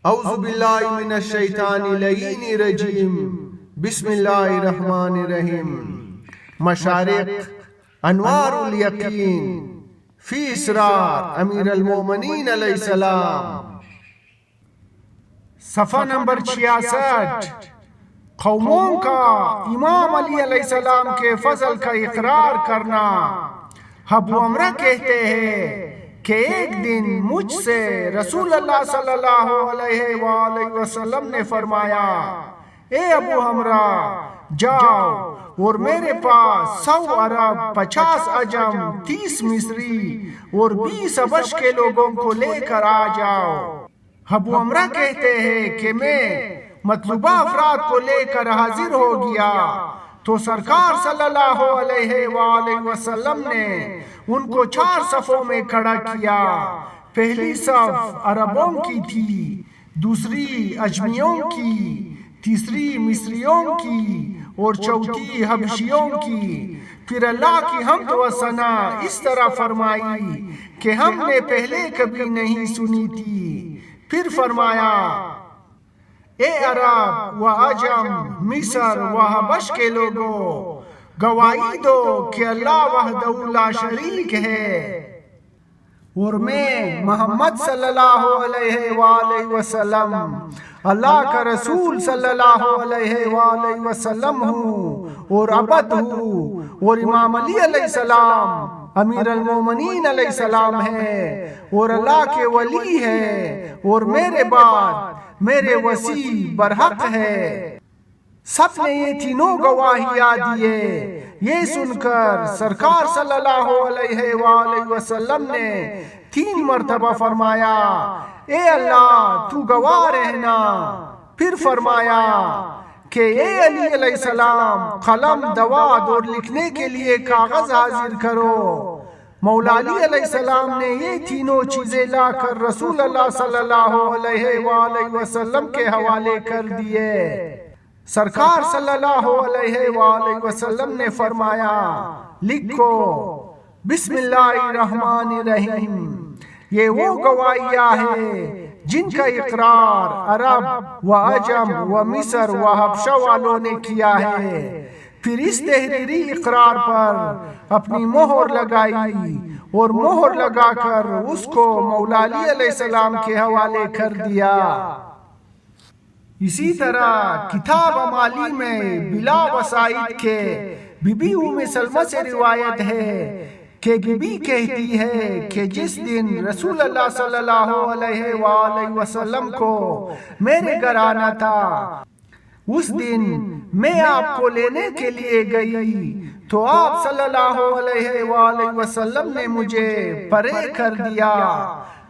اعوذ باللہ من الشیطان اللعین الرجیم بسم اللہ الرحمن الرحیم مشارق انوار الیقین فی اسرار امیر المومنین علیہ السلام۔ صفحہ نمبر 66۔ قوموں کا امام علی علیہ السلام کے فضل کا اقرار کرنا۔ ابو عمرہ کہتے ہیں کہ ایک دن مجھ سے رسول اللہ صلی اللہ علیہ وآلہ وسلم نے فرمایا، اے ابو عمرہ جاؤ اور میرے پاس 100 عرب، 50 عجم، 30 مصری اور 20 حبش کے لوگوں کو لے کر آ جاؤ۔ ابو عمرہ کہتے ہیں کہ میں مطلوبہ افراد کو لے کر حاضر ہو گیا تو سرکار صلی اللہ علیہ وآلہ وسلم نے ان کو 4 صفوں میں کھڑا کیا۔ پہلی صف عربوں کی تھی، دوسری اجمیوں کی، تیسری مصریوں کی اور چوتھی حبشیوں کی۔ پھر اللہ کی حمد و ثنا اس طرح فرمائی کہ ہم نے پہلے کبھی نہیں سنی تھی۔ پھر فرمایا، اے عرب و عجم، مصر و حبش کے لوگوں، گواہی دو کہ اللہ وحدہ لا شریک ہے اور میں محمد صلی اللہ علیہ وآلہ وسلم اللہ کا رسول صلی اللہ علیہ وآلہ وسلم ہوں اور عبد ہوں، اور امام علی علیہ السلام امیر المومنین علیہ السلام ہے اور اللہ کے ولی ہے، اور میرے بعد میرے وسیع برحق ہے۔ سب نے یہ تینوں گواہیاں دیے۔ یہ سن کر سرکار صلی اللہ علیہ وآلہ وسلم نے 3 مرتبہ فرمایا، اے اللہ تو گواہ رہنا۔ پھر فرمایا کہ اے علی علیہ السلام، قلم، دوات اور لکھنے کے لیے کاغذ حاضر کرو۔ مولا علی علیہ السلام نے یہ تینوں چیزیں لا کر رسول اللہ صلی اللہ علیہ وآلہ وسلم کے حوالے کر دیے۔ سرکار صلی اللہ علیہ وآلہ وسلم نے فرمایا، لکھو بسم اللہ الرحمن الرحیم۔ یہ وہ گواہیاں ہیں جن کا اقرار عرب و عجم و مصر و حبشہ والوں نے کیا ہے۔ پھر اس تحریری اقرار پر اپنی مہر لگائی اور مہر لگا کر اس کو مولا علی علیہ السلام کے حوالے کر دیا۔ اسی طرح کتاب امالی میں بلا وسائط کے بی بی ام سلمہ سے روایت ہے کہ بی بی کہتی ہے کہ جس دن رسول اللہ صلی اللہ علیہ وآلہ وسلم کو میرے گھر آنا تھا، اس دن میں آپ کو لینے کے لیے گئی تو آپ صلی اللہ علیہ وآلہ وسلم نے مجھے پرے کر دیا۔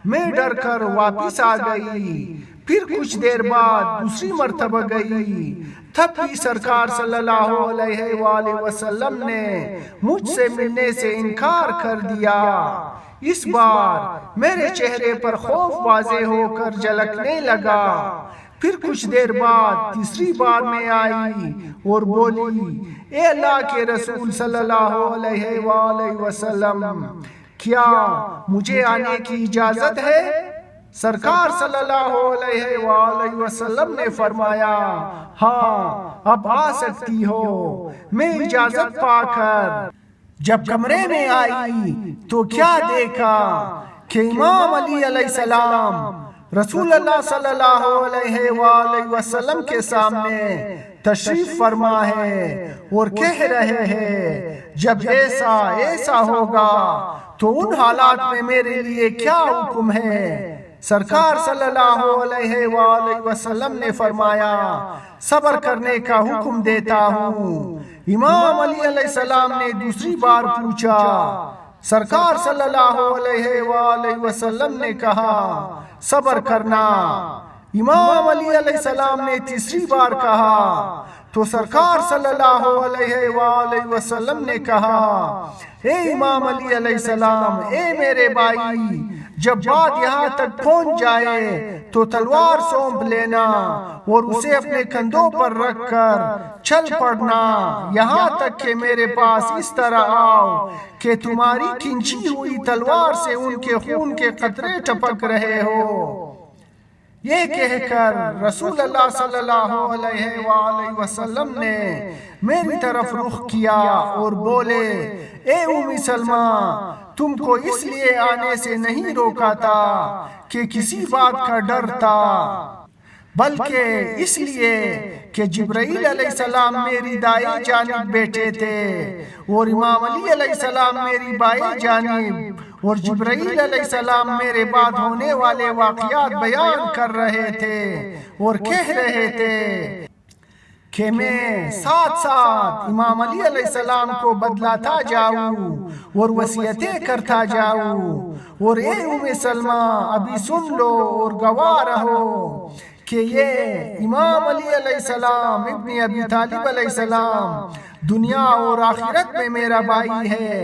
میں ڈر کر واپس آ گئی۔ پھر کچھ دیر بعد دوسری مرتبہ گئی، تب بھی سرکار صلی اللہ علیہ وآلہ وسلم نے مجھ سے ملنے سے انکار کر دیا۔ اس بار میرے چہرے پر خوف واضح ہو کر جھلکنے لگا۔ پھر کچھ دیر بعد تیسری بار میں آئی اور بولی، اے اللہ کے رسول صلی اللہ علیہ وآلہ وسلم، کیا مجھے آنے کی اجازت ہے؟ سرکار صلی اللہ علیہ وآلہ وسلم نے فرمایا، ہاں اب آ سکتی ہو۔ میں اجازت پا کر جب کمرے میں آئی تو کیا دیکھا کہ امام علی علیہ السلام رسول اللہ صلی اللہ علیہ وآلہ وسلم کے سامنے تشریف فرما ہے اور کہہ رہے ہیں، جب ایسا ہوگا تو ان حالات میں میرے لیے کیا حکم ہے؟ سرکار صلی اللہ علیہ وآلہ وسلم نے فرمایا، صبر کرنے کا حکم دیتا ہوں۔ امام علی علیہ السلام نے دوسری بار پوچھا۔ سرکار صلی اللہ علیہ وآلہ وسلم نے کہا، صبر کرنا۔ امام علی علیہ السلام نے تیسری بار کہا تو سرکار صلی اللہ علیہ وآلہ وسلم نے کہا، اے امام علی علیہ السلام، اے میرے بھائی، جب بات یہاں تک پہنچ جائے تو تلوار سونپ لینا اور اسے اپنے کندھوں پر رکھ کر چل پڑنا، یہاں تک کہ میرے پاس اس طرح آؤ کہ تمہاری کھینچی ہوئی تلوار سے ان کے خون کے قطرے ٹپک رہے ہو۔ یہ کہہ کر رسول اللہ صلی اللہ علیہ وآلہ وسلم نے میری طرف رخ کیا اور بولے، اے ام سلمہ، تم کو اس لیے آنے سے نہیں روکا تھا کہ کسی بات کا ڈر تھا، بلکہ اس لیے کہ جبرائیل علیہ السلام میری دائیں جانب بیٹھے تھے اور امام علی علیہ السلام میری بائیں جانب، اور جبرائیل علیہ السلام میرے بعد ہونے والے واقعات بیان کر رہے تھے اور کہہ رہے تھے کہ میں ساتھ ساتھ امام علی علیہ السلام کو بدلاتا جاؤں اور وصیتیں کرتا جاؤں، اور اے ام سلمہ ابھی سن لو اور گواہ رہو کہ یہ امام علی علیہ السلام ابن ابی طالب علیہ السلام دنیا اور آخرت میں میرا بھائی ہے۔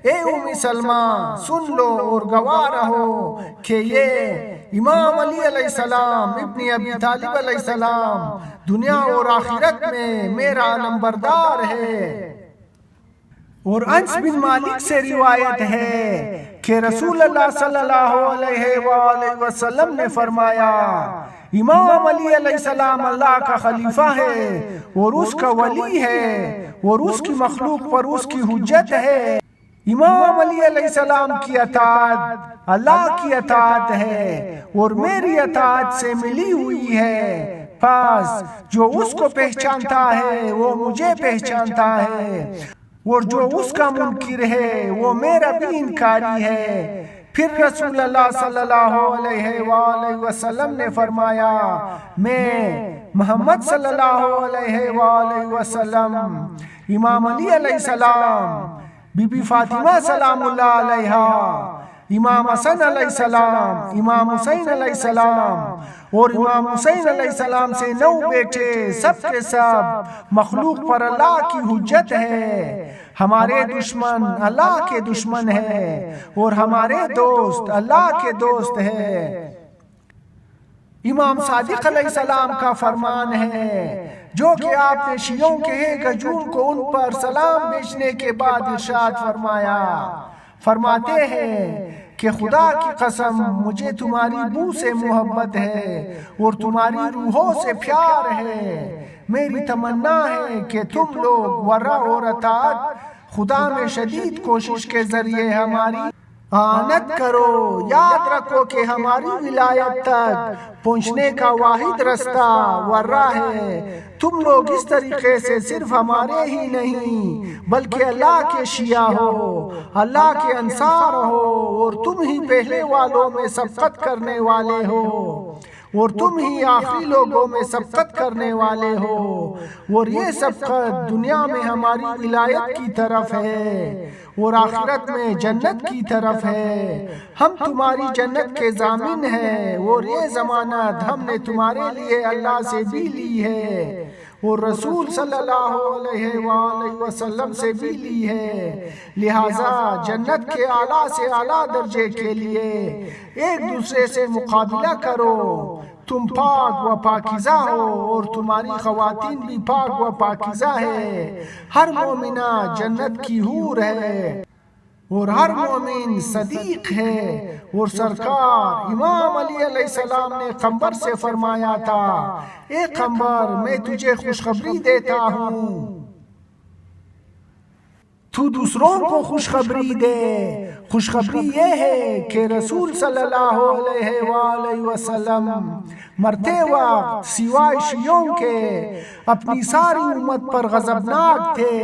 اے ام سلمہ سن لو اور گواہ رہو کہ یہ امام علی علیہ السلام ابن ابی طالب علیہ السلام دنیا اور آخرت میں میرا نمبردار ہے۔ اور انس بن مالک سے روایت ہے کہ رسول اللہ صلی اللہ علیہ وآلہ وسلم نے فرمایا، امام علی علیہ السلام اللہ کا خلیفہ ہے اور اس کا ولی ہے اور اس کی مخلوق پر اس کی حجت ہے۔ امام علی علیہ السلام کی اطاعت اللہ کی اطاعت ہے اور میری اطاعت سے ملی ہوئی ہے، پس جو اس کو پہچانتا ہے وہ مجھے پہچانتا ہے، اور جو اس کا منکر ہے وہ میرا بھی انکاری ہے۔ پھر رسول اللہ صلی اللہ علیہ وآلہ وسلم نے فرمایا، میں محمد صلی اللہ علیہ وآلہ وسلم، امام علی علیہ السلام، بی بی فاطمہ سلام اللہ علیہا، امام حسن علیہ السلام، امام حسین علیہ السلام اور امام حسین علیہ السلام سے 9 بیٹے، سب کے سب مخلوق پر اللہ کی حجت ہے۔ ہمارے دشمن اللہ کے دشمن ہے اور ہمارے دوست اللہ کے دوست ہے۔ امام صادق علیہ السلام کا فرمان ہے جو کہ آپ نے شیعوں کے ایک ہجوم کو ان پر سلام بھیجنے کے بعد ارشاد فرمایا، فرماتے ہیں کہ خدا کی قسم مجھے تمہاری بو سے محبت ہے اور تمہاری روحوں سے پیار ہے، میری تمنا ہے کہ تم لوگ ورع اور اطاعت خدا میں شدید کوشش کے ذریعے ہماری اعانت کرو۔ یاد رکھو کہ ہماری ولایت تک پہنچنے کا واحد رستہ ورع ہے۔ تم لوگ اس طریقے سے صرف ہمارے ہی نہیں بلکہ اللہ کے شیعہ ہو، اللہ کے انصار ہو، اور تم ہی پہلے والوں میں سبقت کرنے والے ہو اور تم ہی آخری لوگوں میں سبقت کرنے والے ہو، اور یہ سبقت دنیا میں ہماری ولایت کی طرف ہے اور آخرت میں جنت کی طرف ہے۔ ہم تمہاری جنت کے ضامن ہیں اور یہ ضمانت ہم نے تمہارے لیے اللہ سے بھی لی ہے اور رسول صلی اللہ علیہ وآلہ وسلم سے بھی لی ہے، لہٰذا جنت کے اعلیٰ سے اعلیٰ درجے کے لیے ایک دوسرے سے مقابلہ کرو۔ تم پاک و پاکیزہ ہو اور تمہاری خواتین بھی پاک و پاکیزہ ہے، ہر مومنہ جنت کی حور ہے اور ہر مومن صدیق ہے۔ اور سرکار امام علی علیہ السلام نے قمبر سے فرمایا تھا، اے قمبر میں تجھے خوشخبری دیتا ہوں، تو دوسروں کو خوشخبری دے۔ خوشخبری یہ ہے کہ رسول صلی اللہ علیہ وآلہ وسلم مرتے وقت سوائے شیعوں کے اپنی ساری امت پر غضبناک تھے۔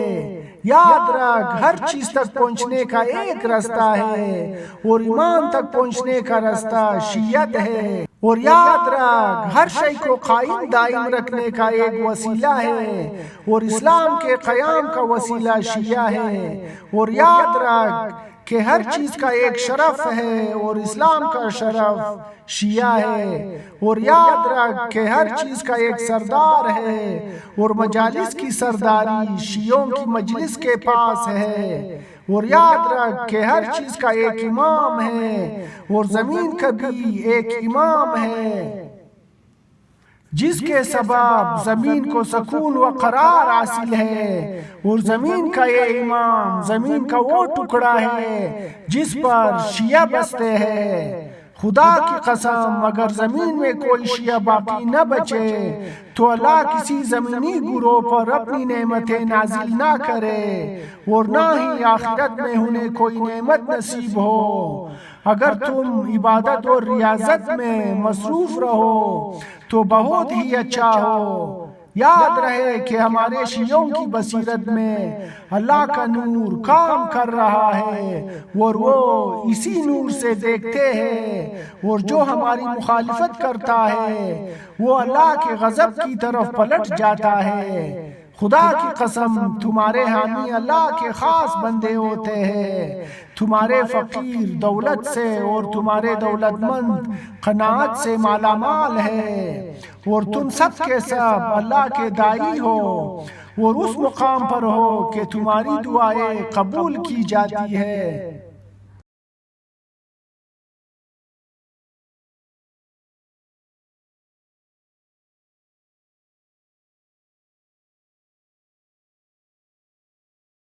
یاد رکھ ہر چیز تک پہنچنے کا ایک رستہ ہے اور ایمان تک پہنچنے کا رستہ شیعت ہے، اور یاد رکھ ہر شے کو قائم دائم رکھنے کا ایک وسیلہ ہے اور اسلام کے قیام کا وسیلہ شیعہ ہے، اور یاد رکھ کہ ہر چیز کا ایک شرف ہے اور اسلام کا شرف شیعہ ہے، اور یاد رکھ کہ ہر چیز کا ایک سردار ہے اور مجالس کی سرداری شیعوں کی مجلس کے پاس ہے، اور یاد رکھ کہ ہر چیز کا ایک امام ہے اور زمین کا بھی ایک امام ہے جس کے سبب زمین کو سکون و قرار حاصل ہے، اور زمین کا یہ امام زمین کا وہ ٹکڑا ہے جس پر شیعہ بستے ہیں۔ خدا کی قسم اگر زمین میں کوئی شیعہ باقی نہ بچے تو اللہ کسی زمینی گروہ پر اپنی نعمتیں نازل نہ کرے اور نہ ہی آخرت میں انہیں کوئی نعمت نصیب ہو۔ اگر تم عبادت اور ریاضت میں مصروف رہو تو بہت ہی اچھا ہو۔ یاد رہے کہ ہمارے شیعوں کی بصیرت میں اللہ کا نور کام کر رہا ہے اور وہ اسی نور سے دیکھتے ہیں، اور جو ہماری مخالفت کرتا ہے وہ اللہ کے غضب کی طرف پلٹ جاتا ہے۔ خدا کی قسم تمہارے حامی اللہ کے خاص بندے ہوتے ہیں، تمہارے فقیر دولت سے اور تمہارے دولت مند قناعت سے مالا مال ہے، اور تم سب کے سب اللہ کے داعی ہو اور اس مقام پر ہو کہ تمہاری دعائیں قبول کی جاتی ہے۔